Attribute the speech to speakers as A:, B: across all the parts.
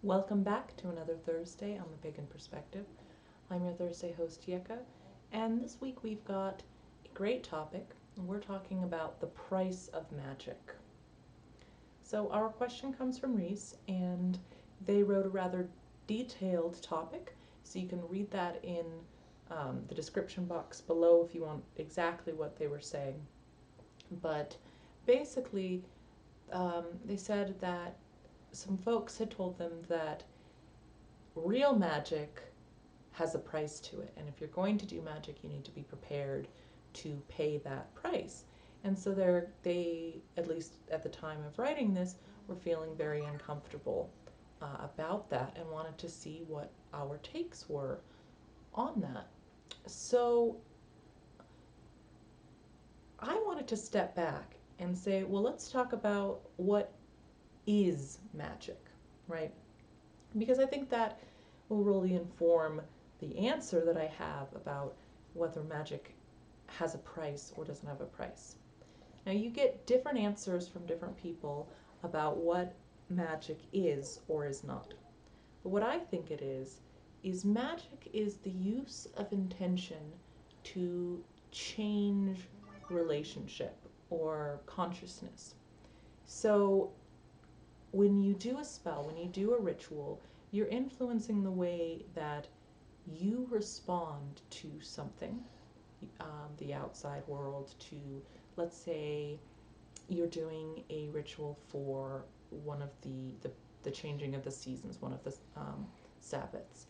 A: Welcome back to another Thursday on the Pagan Perspective. I'm your Thursday host, Yeka, and this week we've got a great topic. We're talking about the price of magic. So, our question comes from Rhys, and they wrote a rather detailed topic, so you can read that in the description box below if you want exactly what they were saying. But basically, they said that some folks had told them that real magic has a price to it, and if you're going to do magic, you need to be prepared to pay that price. And so they, at least at the time of writing this, were feeling very uncomfortable about that and wanted to see what our takes were on that. So I wanted to step back and say, well, let's talk about what is magic, right? Because I think that will really inform the answer that I have about whether magic has a price or doesn't have a price. Now, you get different answers from different people about what magic is or is not. But what I think it is magic is the use of intention to change relationship or consciousness. So when you do a spell, when you do a ritual, you're influencing the way that you respond to something, the outside world, to, let's say, you're doing a ritual for one of the changing of the seasons, one of the Sabbaths.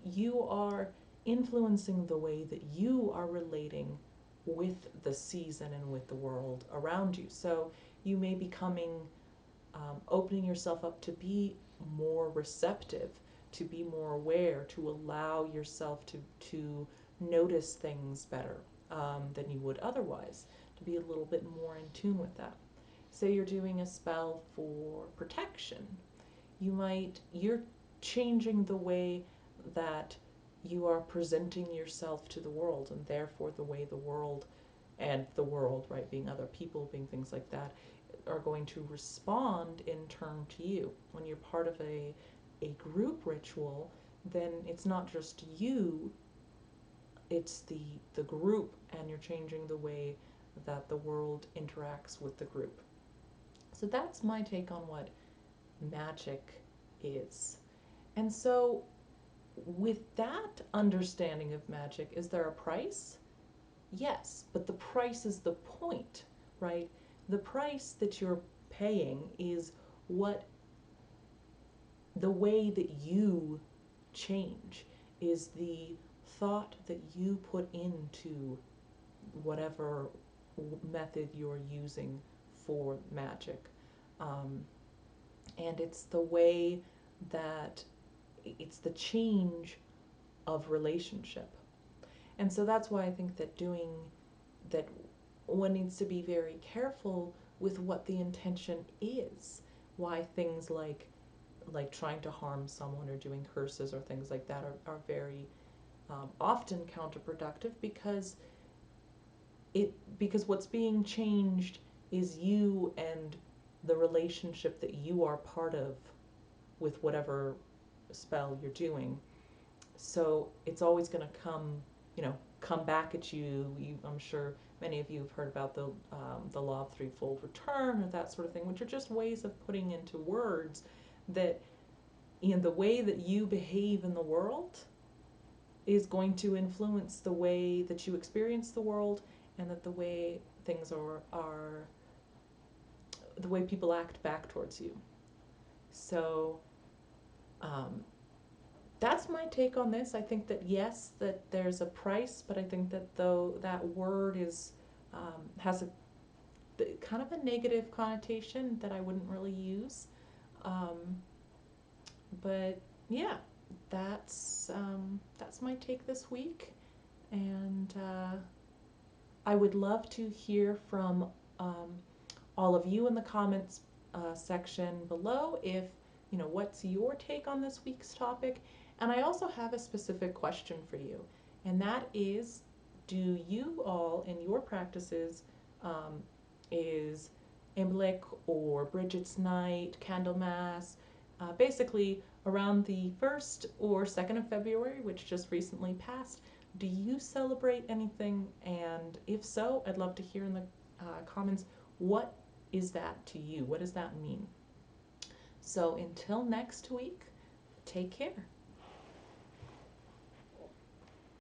A: You are influencing the way that you are relating with the season and with the world around you. So you may be opening yourself up to be more receptive, to be more aware, to allow yourself to notice things better than you would otherwise, to be a little bit more in tune with that. Say you're doing a spell for protection, you're changing the way that you are presenting yourself to the world, and therefore the way the world, right, being other people, being things like that, are going to respond in turn to you. When you're part of a group ritual, then it's not just you, it's the group, and you're changing the way that the world interacts with the group. So that's my take on what magic is. And so, with that understanding of magic, is there a price? Yes, but the price is the point, right? The price that you're paying is what the way that you change, is the thought that you put into whatever method you're using for magic. And it's the way that it's the change of relationship. And so that's why I think that one needs to be very careful with what the intention is. Why things like trying to harm someone or doing curses or things like that are very often counterproductive, because what's being changed is you and the relationship that you are part of with whatever spell you're doing. So it's always going to come back at you. I'm sure many of you have heard about the law of threefold return or that sort of thing, which are just ways of putting into words that the way that you behave in the world is going to influence the way that you experience the world, and that the way things are the way people act back towards you. So that's my take on this. I think that yes, that there's a price, but I think that though that word has a kind of a negative connotation that I wouldn't really use. But yeah, that's my take this week, and I would love to hear from all of you in the comments section below. If what's your take on this week's topic? And I also have a specific question for you, and that is, do you all in your practices, is Imlek or Bridget's Night, Candlemas, basically around the 1st or 2nd of February, which just recently passed. Do you celebrate anything? And if so, I'd love to hear in the comments, what is that to you? What does that mean? So until next week, take care.